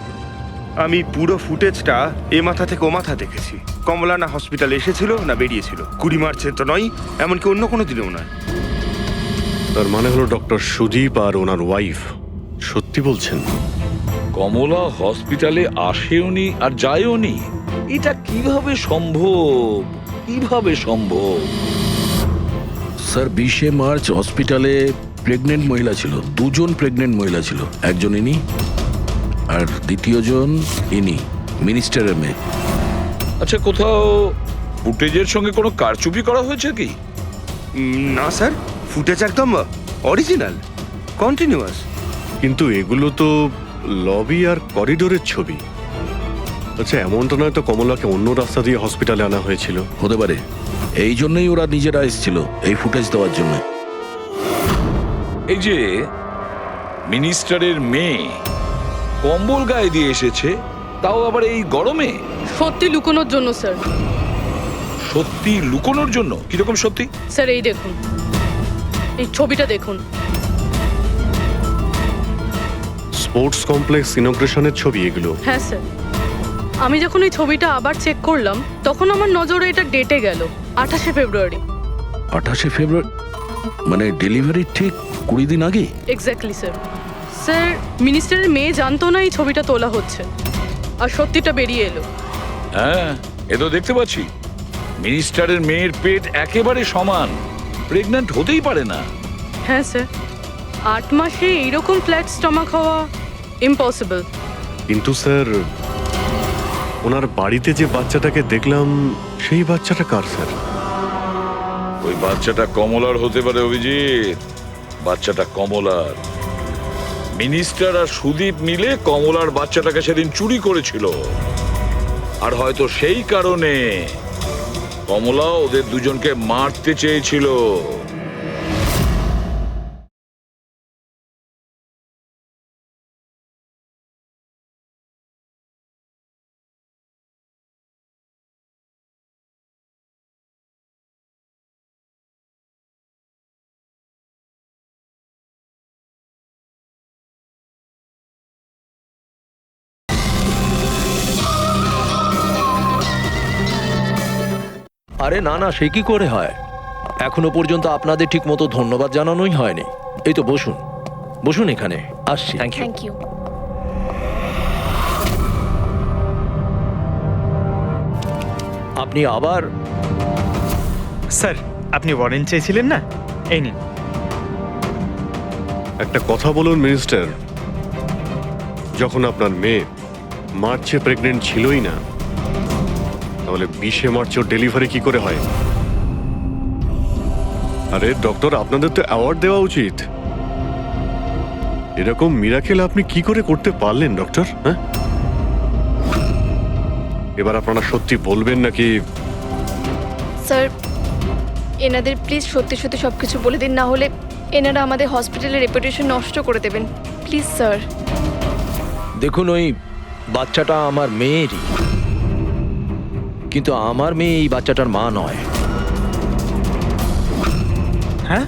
আমি পুরো ফুটেজটা এ মাথা থেকে ও মাথা দেখেছি। কমলা না হসপিটালে এসেছিল না বেরিয়েছিল। 20 মার্চে তো নয়, এমনকি অন্য কোনো দিনেও নয়। তার মানে হলো ডক্টর সুদীপ আর ওনার ওয়াইফ সত্যি বলছেন? কমলা হসপিটালে আসেওনি আর যায়ওনি, এটা কিভাবে সম্ভব? কিভাবে সম্ভব? স্যার 20শে মার্চ হসপিটালে প্রেগনেন্ট মহিলা ছিল, 2 জন প্রেগনেন্ট মহিলা ছিল। একজন ইনি আর দ্বিতীয়জন ইনি, মিনিস্টারের মেয়ে। আচ্ছা, কোথাও ফুটেজের সঙ্গে কোনো কারচুপি করা হয়েছে কি? না স্যার, ফুটেজ একদম অরিজিনাল, কন্টিনিউয়াস। কিন্তু এগুলো তো লবি আর করিডোরের ছবি। আচ্ছা, এমনটা নয় তো কমলাকে অন্য রাস্তা দিয়ে হসপিটালে আনা হয়েছিল? হতে পারে, এই জন্যই ওরা নিজেরা এসেছিল এই ফুটেজ দেওয়ার জন্য। এই যে মিনিস্টারের মেয়ে কম্বল গায়ে দিয়ে এসেছে, তাও আবার এই গরমে। সত্যি লুকোনোর জন্য স্যার। সত্যি লুকোনোর জন্য? কিরকম সত্যি? স্যার এই দেখুন, এই ছবিটা দেখুন। স্পোর্টস কমপ্লেক্স ইনগ্রেশনের ছবি এগুলো? হ্যাঁ স্যার, আমি যখন এই ছবিটা আবার চেক করলাম তখন আমার নজরে এটা ডেটে গেল 28শে ফেব্রুয়ারি। 28শে ফেব্রুয়ারি মানে ডেলিভারির ঠিক 20 দিন আগে? Exactly sir. স্যার মিনিস্টারের মেয়ে জানতো না এই ছবিটা তোলা হচ্ছে, আর সত্যিটা বেরিয়ে এলো। হ্যাঁ, এ তো দেখতে পাচ্ছি। মিনিস্টারের মেয়ের পেট একেবারে সমান, প্রেগন্যান্ট হতেই পারে না। হ্যাঁ স্যার, 8 মাসে এইরকম ফ্ল্যাট স্টমাক হওয়া ইম্পসিবল। কিন্তু স্যার, ওনার বাড়িতে যে বাচ্চাটাকে দেখলাম সেই বাচ্চাটা কার স্যার? ওই বাচ্চাটা কমলার হতে পারে অভিজিৎ, বাচ্চাটা কমলার। মিনিস্টার আর সুদীপ মিলে কমলার বাচ্চাটাকে সেদিন চুরি করেছিল, আর হয়তো সেই কারণে কমলা ওদের দুজনকে মারতে চেয়েছিল। আরে না না, সে কি করে হয়? এখনো পর্যন্ত আপনাদের ঠিক মতো ধন্যবাদ জানানোই হয়নি। এই তো বসুন, বসুন এখানে, আসছি। Thank you. Thank you. আপনি আবার স্যার, আপনি ওয়ারেন্ট চেয়েছিলেন না, এই নিন। একটা কথা বলুন মিনিস্টার, যখন আপনার মেয়ে মার্চে প্রেগনেন্ট ছিলই না, তাহলে 20শে মার্চ ওর ডেলিভারি কি করে হয়? আরে ডক্টর, আপনাদের তো অ্যাওয়ার্ড দেওয়া উচিত। এরকম মিরাকেল আপনি কি করে করতে পারলেন ডক্টর? হ্যাঁ, এবার আপনারা সত্যি বলবেন নাকি? স্যার, এনাদের প্লিজ সত্যি সত্যি সব কিছু বলে দিন, না হলে এনারা আমাদের হসপিটালের রেপুটেশন নষ্ট করে দেবেন। Please sir. দেখুন, ওই বাচ্চাটা আমার মেয়েরই, কিন্তু আমার মেয়ে এই বাচ্চাটার মা নয়। হ্যাঁ,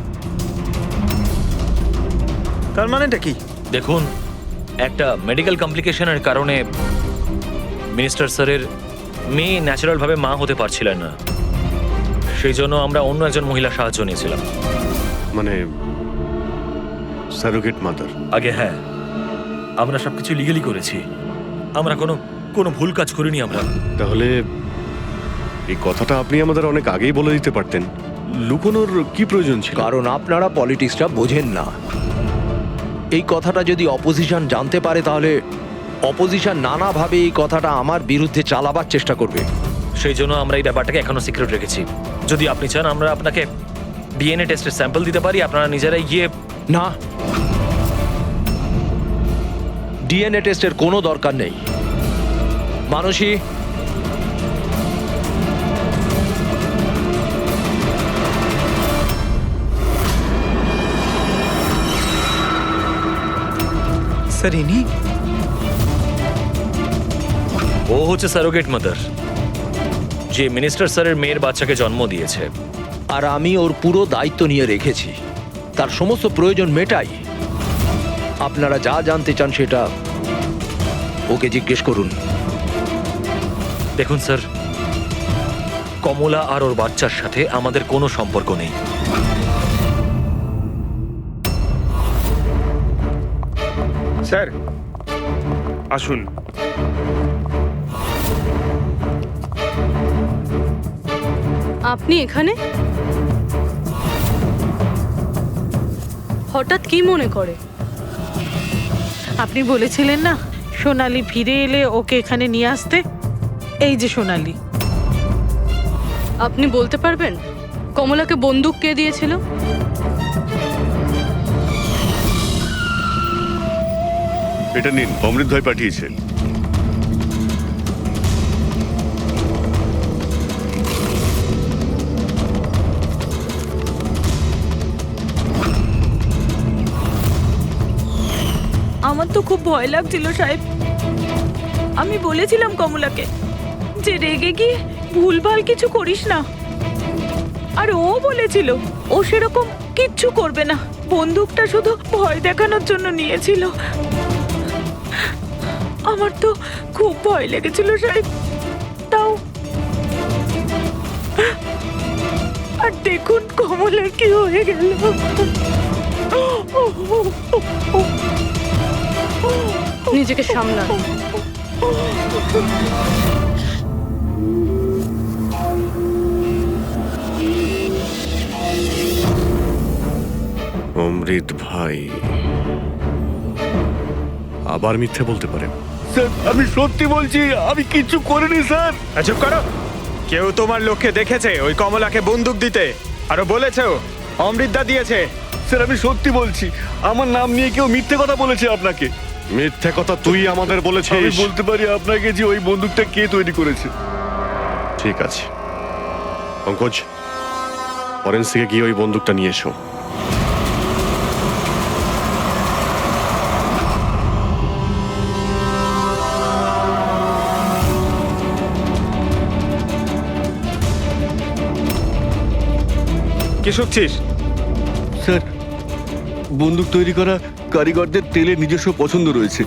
তার মানেটা কি? দেখুন, একটা মেডিকেল কমপ্লিকেশনের কারণে মিনিস্টার স্যারের মেয়ে ন্যাচারালভাবে মা হতে পারছিলেন না। সেই জন্য আমরা অন্য একজন মহিলার সাহায্য নিয়েছিলাম। মানে সারোগেট মাদার? আগে হ্যাঁ, আমরা সবকিছু লিগালি করেছি। আমরা কোনো ভুল কাজ করিনি আমরা। তাহলে এই কথাটা আপনি আমাদের অনেক আগেই বলে দিতে পারতেন। লুকোনোর কি প্রয়োজন ছিল? কারণ আপনারা পলিটিক্সটা বোঝেন না। এই কথাটা যদি অপোজিশন জানতে পারে, তাহলে অপোজিশন নানাভাবে এই কথাটা আমার বিরুদ্ধে চালাবার চেষ্টা করবে। সেই জন্য আমরা এই ব্যাপারটাকে এখনো সিক্রেট রেখেছি। যদি আপনি চান, আমরা আপনাকে ডিএনএ টেস্টের স্যাম্পল দিতে পারি, আপনারা নিজেরাই গিয়ে। না, ডিএনএ টেস্টের কোনো দরকার নেই। মানসী, স্যার, ইনি? ও হচ্ছে সারোগেট মাদার, যে মিনিস্টার স্যারের মেয়ের বাচ্চাকে জন্ম দিয়েছে। আর আমি ওর পুরো দায়িত্ব নিয়ে রেখেছি, তার সমস্ত প্রয়োজন মেটাই। আপনারা যা জানতে চান সেটা ওকে জিজ্ঞেস করুন। দেখুন স্যার, কমলা আর ওর বাচ্চার সাথে আমাদের কোনো সম্পর্ক নেই। স্যার, আসুন। আপনি এখানে হঠাৎ কি মনে করে? আপনি বলেছিলেন না সোনালি ফিরে এলে ওকে এখানে নিয়ে আসতে। এই যে সোনালি। আপনি বলতে পারবেন কমলাকে বন্দুক কে দিয়েছিল? এটা নিন, অমৃত ভাই পাঠিয়েছে। আমার তো খুব ভয় লাগছিল সাহেব। আমি বলেছিলাম কমলাকে যে রেগে গিয়ে ভুলভাল কিছু করিস না, আর ও বলেছিল ও সেরকম কিচ্ছু করবে না, বন্দুকটা শুধু ভয় দেখানোর জন্য নিয়েছিল। আমার তো খুব ভয় লেগেছিল সাহেব। তাও আর দেখুন কমলার কি হয়ে গেল। নিজেকে সামলান। অমৃত ভাই আবার মিথ্যে বলতে পারে? স্যার, আমি সত্যি বলছি, আমি কিচ্ছু করিনি স্যার। চুপ করো। কেউ তোমার লোককে দেখেছে ওই কমলাকে বন্দুক দিতে, আরো বলেছেও অমৃতদা দিয়েছে। স্যার, আমি সত্যি বলছি, আমার নাম নিয়ে কেউ মিথ্যে কথা বলেছে আপনাকে। মিথ্যে কথা তুই আমাদের আমি বলেছিস। বলতে পারি আপনাকে যে ওই বন্দুকটা কে তৈরি করেছে। ঠিক আছে পঙ্কজ, ফরেন্সিকে গিয়ে ওই বন্দুকটা নিয়ে এসো। কে শুনছিস? স্যার, বন্দুক তৈরি করা কারিগরদের তেলের নিজস্ব পছন্দ রয়েছে,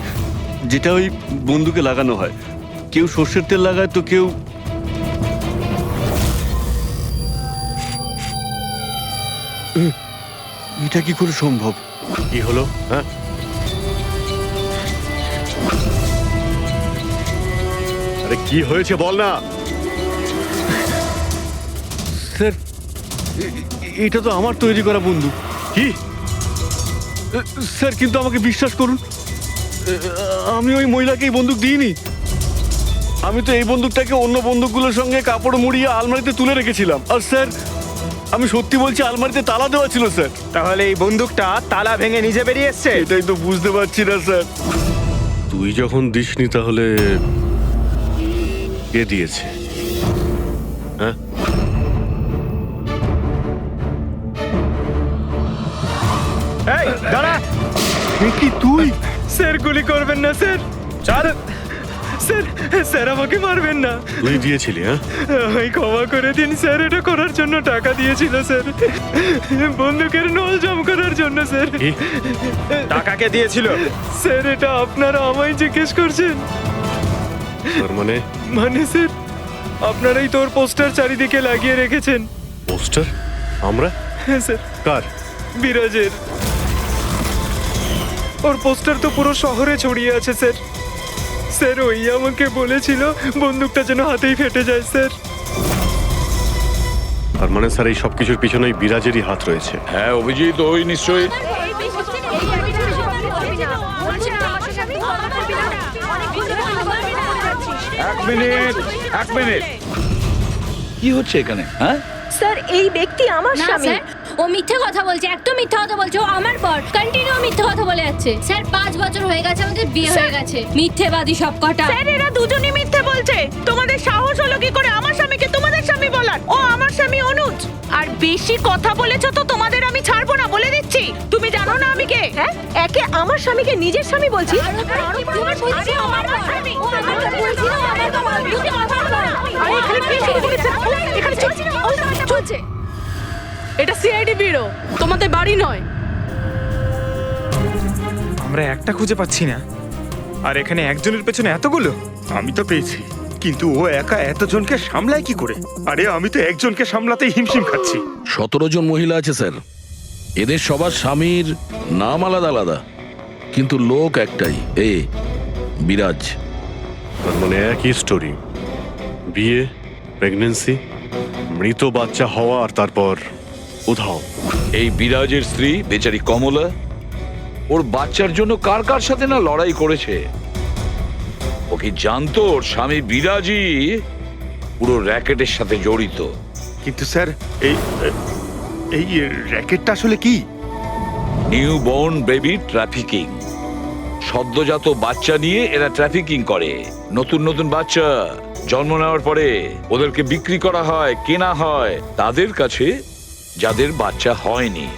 যেটা ওই বন্দুকে লাগানো হয়। কেউ সর্ষের তেল লাগায়, তো কেউ এটা কি করে সম্ভব? কি হলো? হ্যাঁ, আরে কি হয়েছে বল না। স্যার এটা তো আমার তৈরি করা বন্দুক। কি? স্যার কিন্তু আমাকে বিশ্বাস করুন, আমি ওই মহিলাকে এই বন্দুক দিইনি। আমি তো এই বন্দুকটাকে অন্য বন্দুকগুলোর সঙ্গে কাপড় মুড়িয়ে আলমারিতে তুলে রেখেছিলাম। আর স্যার আমি সত্যি বলছি, আলমারিতে তালা দেওয়া ছিল স্যার। তাহলে এই বন্দুকটা তালা ভেঙে নিজে বেরিয়ে এসছে? এটাই তো বুঝতে পারছি না স্যার। তুই যখন দিসনি তাহলে কে দিয়েছে? হ্যাঁ, এই দাঁড়া! কি তুই? স্যার গুলি করবেন না স্যার। ছাড়। স্যার, স্যার আমাকে মারবেন না। তুই দিয়েছিলি? হ্যাঁ, আমায় ক্ষমা করে দিন স্যার, এটা করার জন্য টাকা দিয়েছিল স্যার, বন্দুকের নল জম করার জন্য স্যার। কি? টাকাকে দিয়েছিল স্যার? এটা আপনারা আমায় জিজ্ঞেস করছেন? তার মানে মানে স্যার, আপনারাই তোর পোস্টার চারিদিকে লাগিয়ে রেখেছেন। পোস্টার? আমরা? হ্যাঁ স্যার, কার? বিরাজের। ওর পোস্টার তো পুরো শহরে ছড়িয়ে আছে স্যার। স্যার ওই আমাকে বলেছিল বন্দুকটা যেন হাতেই ফেটে যায় স্যার। তার মানে স্যার এই সব কিছুর পিছনে বিরাজেরই হাত রয়েছে। হ্যাঁ অভিজিৎ, ওই নিশ্চয়ই। এক মিনিট কি হচ্ছে এখানে? হ্যাঁ স্যার এই ব্যক্তি আমার স্বামী। ও মিথ্যে কথা বলছে, একদম মিথ্যে কথা বলছে। ও আমার পর কন্টিনিউ মিথ্যে কথা বলে যাচ্ছে। স্যার 5 বছর হয়ে গেছে আমাদের বিয়ে হয়ে গেছে। মিথ্যেবাদী সব কটা। স্যার এরা দুজনেই মিথ্যে বলছে। তোমাদের সাহস হলো কি করে আমার স্বামীকে তোমাদের স্বামী বলার? ও আমার স্বামী অনুজ। আর বেশি কথা বলেছো তো তোমাদের আমি ছাড়বো না, বলে দিচ্ছি। তুমি জানো না আমি কে? হ্যাঁ, একে আমার স্বামীকে নিজের স্বামী বলছি? চলছে। এটা সিআইডি ব্যুরো, তোমাদের বাড়ি নয়। আমরা একটা খুঁজে পাচ্ছি না, আর এখানে একজনের পেছনে এতগুলো। আমি তো পেয়েছি, কিন্তু ও একা এতজনকে সামলায় কি করে? আরে আমি তো একজনকে সামলাতেই হিমশিম খাচ্ছি। 17 জন মহিলা আছে স্যার। এদের সবার স্বামীর নাম আলাদা আলাদা, কিন্তু লোক একটাই, বিরাজ। তার মানে একই স্টোরি, বিয়ে, প্রেগন্যান্সি, মৃত বাচ্চা হওয়া, আর তারপর উধাও। এই বিরাজের স্ত্রী বেচারি কমলা ওর বাচ্চার জন্য কার কার সাথে না লড়াই করেছে। ও কি জানতো ওর স্বামী বিরাজই পুরো র্যাকেটের সাথে জড়িত? কিন্তু স্যার এই র্যাকেটটা আসলে কি? New born baby trafficking. সদ্যজাত বাচ্চা নিয়ে এরা ট্রাফিকিং করে। নতুন নতুন বাচ্চা জন্ম নেওয়ার পরে ওদেরকে বিক্রি করা হয়, কেনা হয় তাদের কাছে যাদের বাচ্চা হয়নি,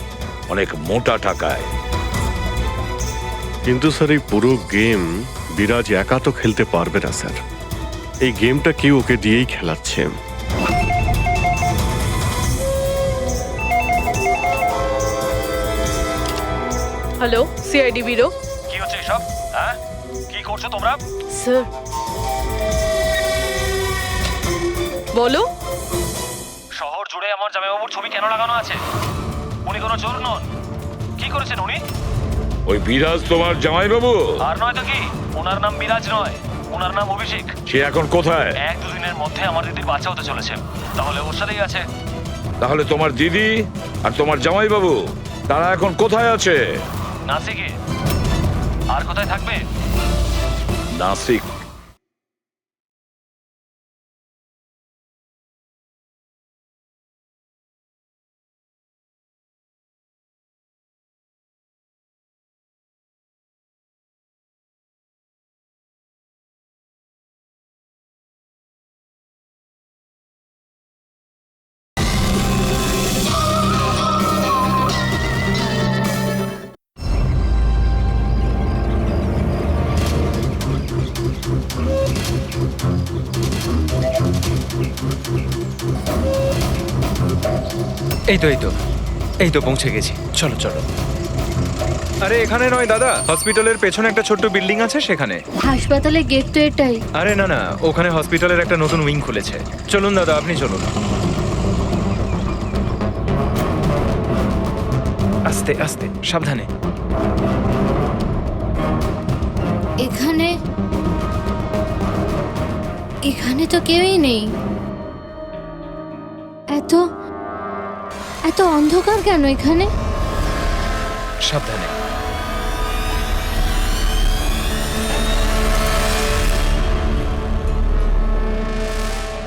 অনেক মোটা টাকায়। কিন্তু স্যার এই পুরো গেম বিরাজ একা তো খেলতে পারবে না স্যার। এই গেমটা কেউ ওকে দিয়েই খেলাচ্ছে। Hello, CID bureau. কি হচ্ছে এসব? হ্যাঁ, কি করছো তোমরা? স্যার বলো। শহর জুড়ে আমার জামাইবাবুর ছবি কেন লাগানো আছে? উনি কোনো চোর নন। কি করেছেন উনি? ওই বিরাজ তোমার জামাইবাবু? আর নয় তো কি, ওনার নাম বিরাজ নয়, ওনার নাম অভিষেক। সে এখন কোথায়? 1-2 দিনের মধ্যে আমার দিদির বাচ্চা হতে চলেছে, তাহলে ওর সাথেই আছে। তাহলে তোমার দিদি আর তোমার জামাইবাবু তারা এখন কোথায় আছে? নাসিকে। আর কোথায় থাকবে? নাসিক। এই তো পৌঁছে গেছি। চলো চলো। আরে এখানে নয় দাদা, হসপিটালের পেছনে একটা ছোট্ট বিল্ডিং আছে সেখানে। হাসপাতালের গেট তো এটাই। আরে না না, ওখানে হসপিটালের একটা নতুন উইং খুলেছে। চলুন দাদা, আপনি চলুন। আস্তে আস্তে সাবধানে। এখানে এখানে তো কেউই নেই। এত এত অন্ধকার কেন এখানে? সাবধানে।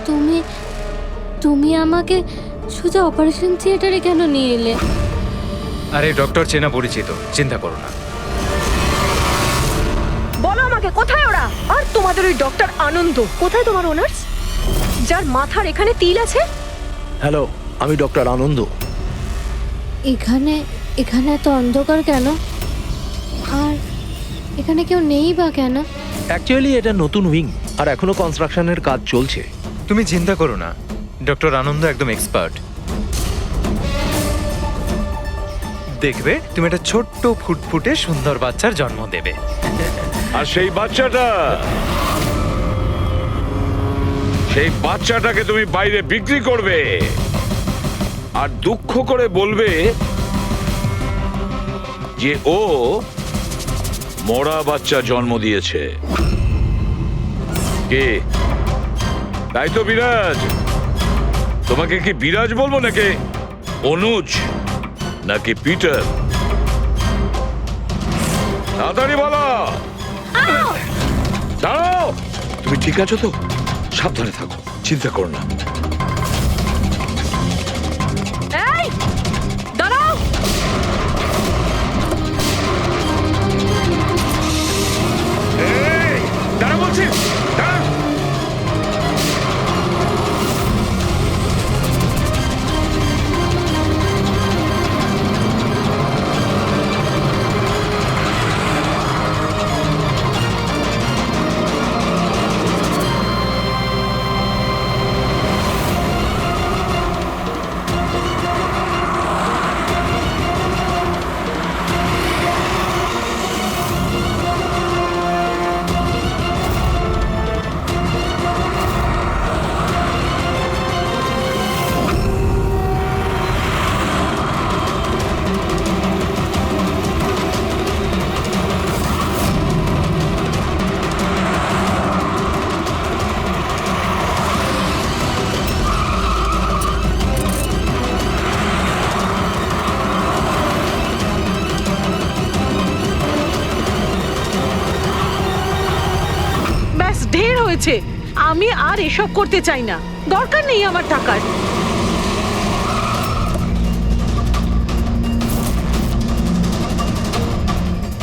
তুমি তুমি আমাকে শুধু অপারেশন থিয়েটারে কেন নিয়ে এলে? আরে ডক্টর চেনা পরিচিত, চিন্তা করো না। বলো আমাকে কোথায় ওরা? আর তোমাদের ওই ডক্টর আনন্দ কোথায়? তোমার ওনার্স যার মাথার এখানে তিল আছে? হ্যালো, আমি ডক্টর আনন্দ। এখানে এখানে এত অন্ধকার কেন? আর এখানে কেউ নেই বা কেন? অ্যাকচুয়ালি এটা নতুন উইং আর এখনো কনস্ট্রাকশনের কাজ চলছে। তুমি চিন্তা করো না, ডক্টর আনন্দ একদম এক্সপার্ট। দেখবে তুমি একটা ছোট্ট ফুটফুটে সুন্দর বাচ্চার জন্ম দেবে। আর সেই বাচ্চাটাকে তুমি বাইরে বিক্রি করবে আর দুঃখ করে বলবে যে ও মরা বাচ্চা জন্ম দিয়েছে। কে? তাই তো বিরাজ। তোমাকে কি বিরাজ বলবো নাকি অনুজ নাকি পিটার? তাড়াতাড়ি বলো। দাঁড়াও, তুমি ঠিক আছো তো? সাবধানে থাকো, চিন্তা করো না। এই দাঁড়াও। দাঁড়া বলছি, দাঁড়া। ব্যাস ঢের হয়েছে। আমি আর এসব করতে চাই না, দরকার নেই আমার টাকার।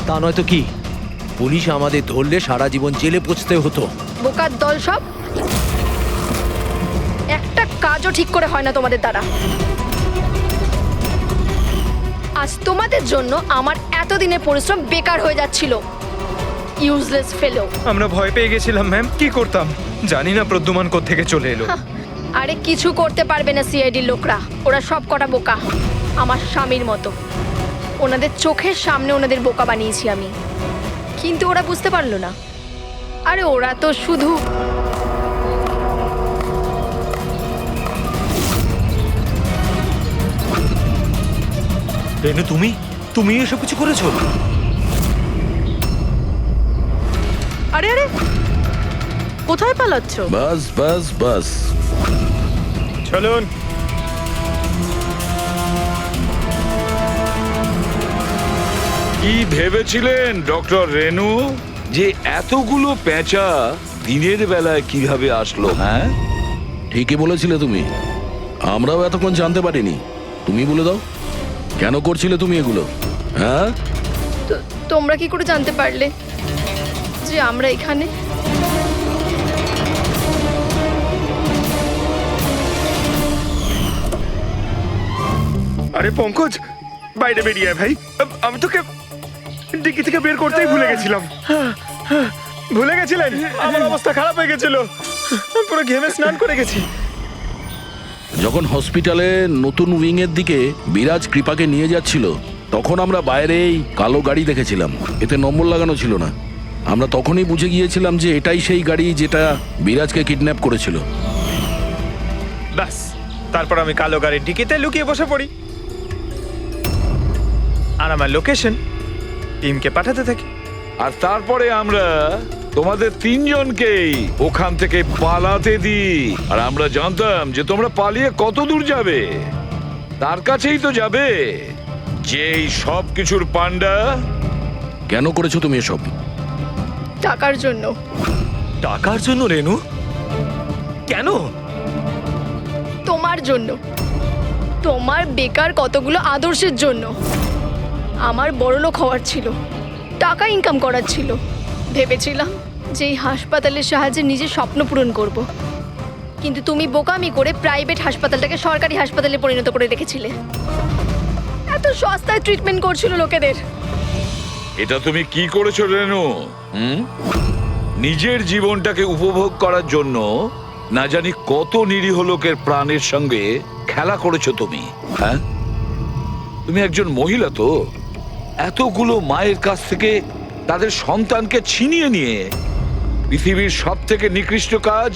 তা নয় তো কি, পুলিশ আমাদের ধরলে সারা জীবন জেলে পচতে হতো। বোকার দল সব, একটা কাজও ঠিক করে হয় না তোমাদের দ্বারা। আজ তোমাদের জন্য আমার এতদিনের পরিশ্রম বেকার হয়ে যাচ্ছিল। ইউজলেস ফেলো। আমরা ভয় পেয়ে গেছিলাম ম্যাম, কি করতাম জানি না প্রদ্যুমান কোত্থেকে চলে এলো। আরে কিছু করতে পারবে না সিআইডির লোকরা, ওরা সব কটা বোকা, আমার স্বামীর মতো। ওনাদের চোখের সামনে ওনাদের বোকা বানিয়েছি আমি, কিন্তু ওরা বুঝতে পারলো না। আরে ওরা তো শুধু রেনু, তুমি এসব কিছু করেছো? আরে আরে, কোথায় পালাচ্ছ? বাস বাস বাস। চলুন। কি ভেবেছিলেন ডক্টর রেনু যে এতগুলো পেঁচা দিনের বেলায় কিভাবে আসলো? হ্যাঁ, ঠিকই বলেছিলে তুমি, আমরাও এতক্ষণ জানতে পারিনি। তুমি বলে দাও, কেন করছিলে তুমি এগুলো? হ্যাঁ, তোমরা কি করে জানতে পারলে যে আমরা এখানে? আরে পঙ্কজ, বাইরে বেরিয়ে আয় ভাই। আমি তোকে ডিকি থেকে বের করতেই ভুলে গেছিলাম। ভুলে গেছিলেন? আমার অবস্থা খারাপ হয়ে গেছিল, পুরো ঘেমে স্নান করে গেছি। যখন হসপিটালে নতুন উইং এর দিকে বিরাজ কৃপাকে নিয়ে যাচ্ছিল, তখন আমরা বাইরেই কালো গাড়ি দেখেছিলাম, এতে নম্বর লাগানো ছিল না। আমরা তখনই বুঝে গিয়েছিলাম যে এটাই সেই গাড়ি যেটা বিরাজকে কিডন্যাপ করেছিল। ব্যাস, তারপর আমি কালো গাড়ির ডিকিতে লুকিয়ে বসে পড়ি। আর আমার লোকেশন টিমকে পাঠাতে থাকি। আর তারপরে আমরা তোমাদের তিনজনকেই ওখান থেকে পালাতে দিই। আর আমরা জানতাম যে তোমরা পালিয়ে কত দূর যাবে, তার কাছেই তো যাবে যেই সব কিছুর পান্ডা। কেন করেছো তুমি এসব? টাকার জন্য। টাকার জন্য রেনু? কেন? তোমার জন্য, তোমার বেকার কতগুলো আদর্শের জন্য। আমার বড়লোক হওয়ার ছিল, টাকা ইনকাম করার ছিল। ভেবেছিলাম যে এই হাসপাতালের সাহায্যে নিজের স্বপ্ন পূরণ করব। কিন্তু তুমি বোকামি করে প্রাইভেট হাসপাতালটাকে সরকারি হাসপাতালে পরিণত করে রেখেছিলে। এত সস্তায় ট্রিটমেন্ট করছিল লোকেদের। এটা তুমি কি করেছো রেনু? নিজের জীবনটাকে উপভোগ করার জন্য না জানি কত নিরীহ লোকের প্রাণের সঙ্গে খেলা করেছো তুমি। হ্যাঁ, তুমি একজন মহিলা তো, এতগুলো মায়ের কাছ থেকে তাদের সন্তানকে ছিনিয়ে নিয়ে পৃথিবীর সব থেকে নিকৃষ্ট কাজ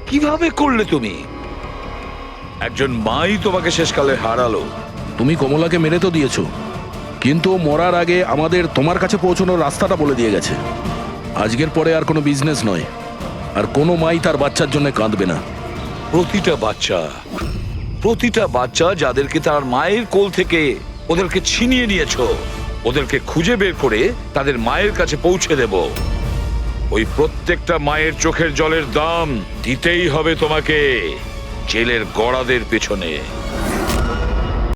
কিভাবে করলে তুমি? একজন মাই তোমাকে শেষকালে হারালো। তুমি কমলাকে মেরে তো দিয়েছো, কিন্তু ও মরার আগে আমাদের তোমার কাছে পৌঁছানোর রাস্তাটা বলে দিয়ে গেছে। আজকের পরে আর কোনো বিজনেস নয়, আর কোনো মাই তার বাচ্চার জন্য কাঁদবে না। প্রতিটা বাচ্চা যাদেরকে তার মায়ের কোল থেকে ওদেরকে ছিনিয়ে নিয়েছো, ওদেরকে খুঁজে বের করে তাদের মায়ের কাছে পৌঁছে দেব। ওই প্রত্যেকটা মায়ের চোখের জলের দাম দিতেই হবে তোমাকে জেলের গড়াদের পেছনে।